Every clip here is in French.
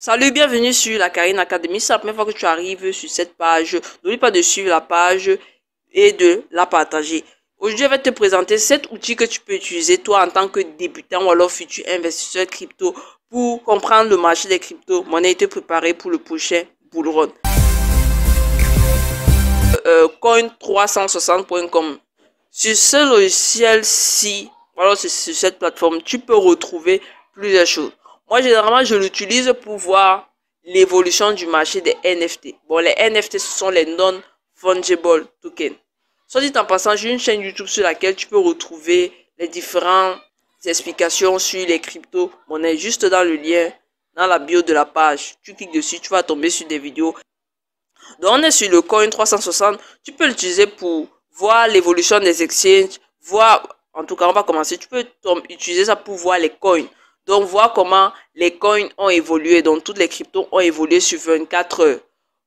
Salut, bienvenue sur la Karine Academy. C'est la première fois que tu arrives sur cette page. N'oublie pas de suivre la page et de la partager. Aujourd'hui, je vais te présenter 7 outils que tu peux utiliser toi en tant que débutant ou alors futur investisseur crypto pour comprendre le marché des crypto-monnaies et te préparer pour le prochain bull run. Coin360.com. Sur ce logiciel-ci, alors sur cette plateforme, tu peux retrouver plusieurs choses. Moi, généralement, je l'utilise pour voir l'évolution du marché des NFT. Bon, les NFT, ce sont les non-fungible tokens. Soit dit en passant, j'ai une chaîne YouTube sur laquelle tu peux retrouver les différentes explications sur les crypto-monnaies. Juste dans le lien, dans la bio de la page. Tu cliques dessus, tu vas tomber sur des vidéos. Donc, on est sur le coin 360. Tu peux l'utiliser pour voir l'évolution des exchanges. En tout cas, on va commencer. Tu peux utiliser ça pour voir les coins. Donc, voir comment les coins ont évolué. Donc, toutes les cryptos ont évolué sur 24 heures.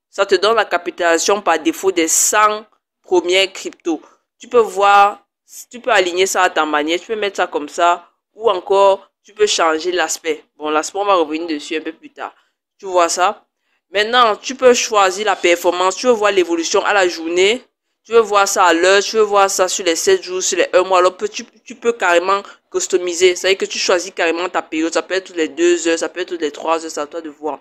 Ça te donne la capitalisation par défaut des 100 premières cryptos. Tu peux voir, tu peux aligner ça à ta manière. Tu peux mettre ça comme ça. Ou encore, tu peux changer l'aspect. Bon, l'aspect, on va revenir dessus un peu plus tard. Tu vois ça? Maintenant, tu peux choisir la performance. Tu veux voir l'évolution à la journée. Tu veux voir ça à l'heure. Tu veux voir ça sur les 7 jours, sur les 1 mois. Alors, tu peux carrément customiser. C'est-à-dire que tu choisis carrément ta période. Ça peut être toutes les 2 heures. Ça peut être toutes les 3 heures. C'est à toi de voir.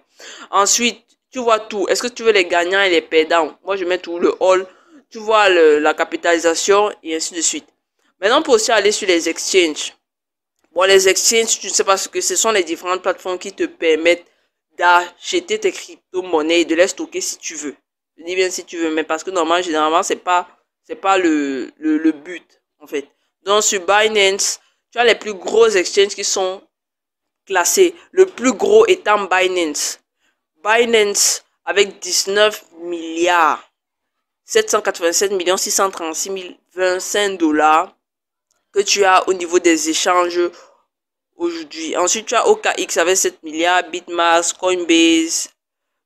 Ensuite, tu vois tout. Est-ce que tu veux les gagnants et les perdants? Moi, je mets tout le all. Tu vois la capitalisation et ainsi de suite. Maintenant, on peut aussi aller sur les exchanges. Bon, les exchanges, tu ne sais pas ce que ce sont les différentes plateformes qui te permettent d'acheter tes crypto-monnaies et de les stocker si tu veux. Je dis bien si tu veux, mais parce que normalement, généralement, c'est pas le but, en fait. Donc, sur Binance, tu as les plus gros exchanges qui sont classés. Le plus gros étant Binance. Binance, avec 19 milliards, 787 millions 636 025 $, que tu as au niveau des échanges aujourd'hui. Ensuite, tu as OKX avec 7 milliards, Bitmask, Coinbase,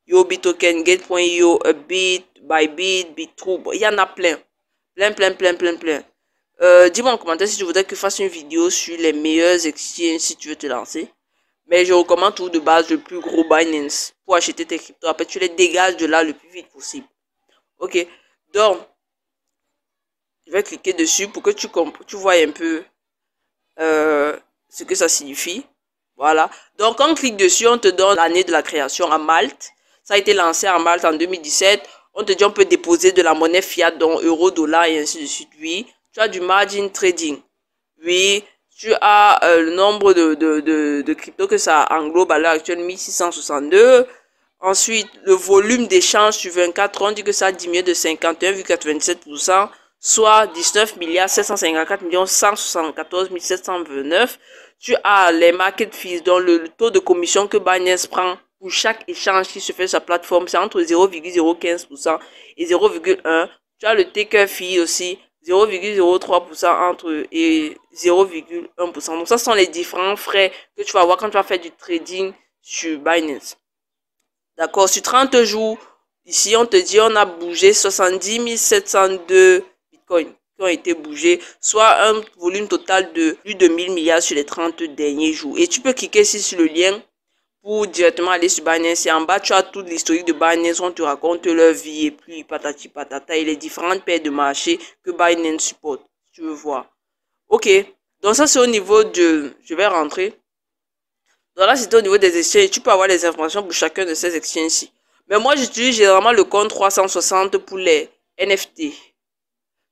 YoBitToken, Gate.io, Bit, Bybit, Bitrue. Il y en a plein. Plein. Dis-moi en commentaire si tu voudrais que je fasse une vidéo sur les meilleurs exchanges si tu veux te lancer. Mais je recommande tout de base le plus gros Binance pour acheter tes cryptos. Après, tu les dégages de là le plus vite possible. Ok. Donc, je vais cliquer dessus pour que tu vois un peu ce que ça signifie. Voilà. Donc, quand on clique dessus, on te donne l'année de la création à Malte. Ça a été lancé à Malte en 2017. On te dit on peut déposer de la monnaie fiat, donc euro, dollar et ainsi de suite. Oui. Tu as du margin trading. Oui. Tu as le nombre de cryptos que ça englobe à l'heure actuelle, 1662. Ensuite, le volume d'échange sur 24 ans, on dit que ça a diminué de 51,97%, soit 19 milliards 754 millions 174 729. Tu as les market fees, donc le taux de commission que Binance prend pour chaque échange qui se fait sur sa plateforme, c'est entre 0,015% et 0,1%. Tu as le taker fee aussi, 0,03% entre et 0,1%. Donc ça sont les différents frais que tu vas avoir quand tu vas faire du trading sur Binance. D'accord, sur 30 jours, ici on te dit on a bougé 70 702 bitcoins qui ont été bougés, soit un volume total de plus de 1000 milliards sur les 30 derniers jours. Et tu peux cliquer ici sur le lien pour directement aller sur Binance. Et en bas, tu as toute l'historique de Binance, on te raconte leur vie et puis patati patata et les différentes paires de marché que Binance supporte, si tu veux voir. Ok, donc ça c'est au niveau de... Je vais rentrer. Donc là, c'était au niveau des exchanges. Tu peux avoir les informations pour chacun de ces exchanges-ci. Mais moi, j'utilise généralement le compte 360 pour les NFT.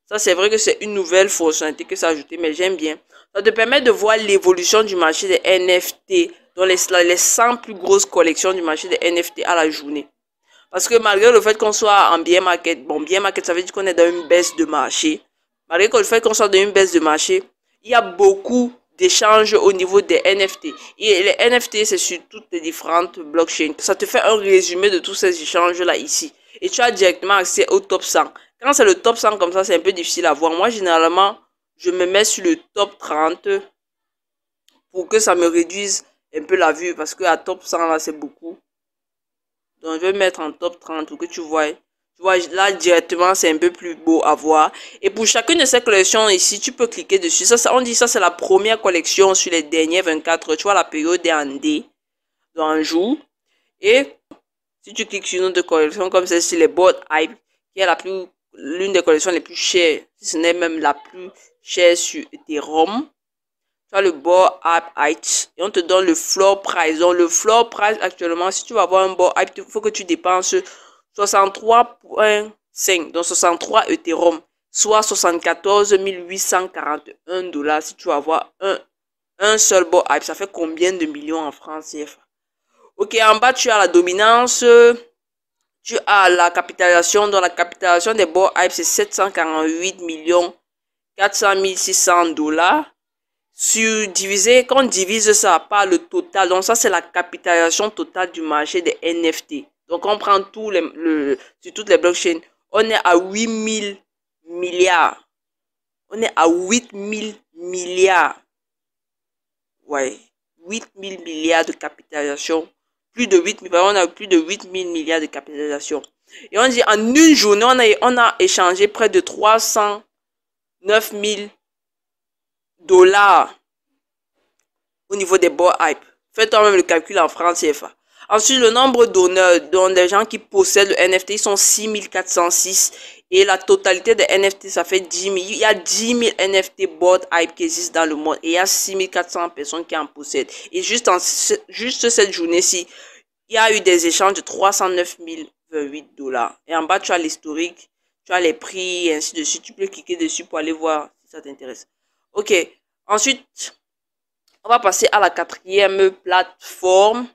Ça, c'est vrai que c'est une nouvelle fonctionnalité que ça a ajouté, mais j'aime bien. Ça te permet de voir l'évolution du marché des NFT dans les 100 plus grosses collections du marché des NFT à la journée. Parce que malgré le fait qu'on soit en bear market, bon, bear market, ça veut dire qu'on est dans une baisse de marché. Malgré le fait qu'on soit dans une baisse de marché, il y a beaucoup d'échanges au niveau des NFT. Et les NFT, c'est sur toutes les différentes blockchains. Ça te fait un résumé de tous ces échanges-là ici. Et tu as directement accès au top 100. Quand c'est le top 100 comme ça, c'est un peu difficile à voir. Moi, généralement, je me mets sur le top 30 pour que ça me réduise un peu la vue. Parce que à top 100, là, c'est beaucoup. Donc, je vais mettre en top 30 pour que tu vois. Tu vois, là, directement, c'est un peu plus beau à voir. Et pour chacune de ces collections ici, tu peux cliquer dessus. Ça on dit ça, c'est la première collection sur les derniers 24 heures. Tu vois, la période est en D, dans un jour. Et si tu cliques sur une autre collection comme celle-ci, les board hype, qui est l'une des collections les plus chères, si ce n'est même la plus chère sur Ethereum, tu as le board hype height et on te donne le floor price. Donc le floor price actuellement, si tu vas avoir un board hype, il faut que tu dépenses 63,5, donc 63 Ethereum, soit 74 841 dollars si tu vas avoir un seul board hype. Ça fait combien de millions en francs CFA? Ok, en bas, tu as la dominance, tu as la capitalisation. Dans la capitalisation des board hype, c'est 748 400 600 dollars. Quand on divise ça par le total, donc ça, c'est la capitalisation totale du marché des NFT. Donc, on prend sur toutes les blockchains, on est à 8000 milliards. On est à 8000 milliards. Ouais, 8000 milliards de capitalisation. Plus de 8 000, on a plus de 8000 milliards de capitalisation. Et on dit en une journée, on a échangé près de 309 000 dollars au niveau des board hype. Fais toi-même le calcul en francs CFA. Ensuite, le nombre d'honneurs, donc des gens qui possèdent le NFT, ils sont 6406. Et la totalité des NFT, ça fait 10 000. Il y a 10 000 NFT board hype qui existent dans le monde. Et il y a 6400 personnes qui en possèdent. Et juste cette journée-ci, il y a eu des échanges de 309 028 dollars. Et en bas, tu as l'historique, tu as les prix, et ainsi de suite. Tu peux cliquer dessus pour aller voir si ça t'intéresse. Ok. Ensuite, on va passer à la quatrième plateforme.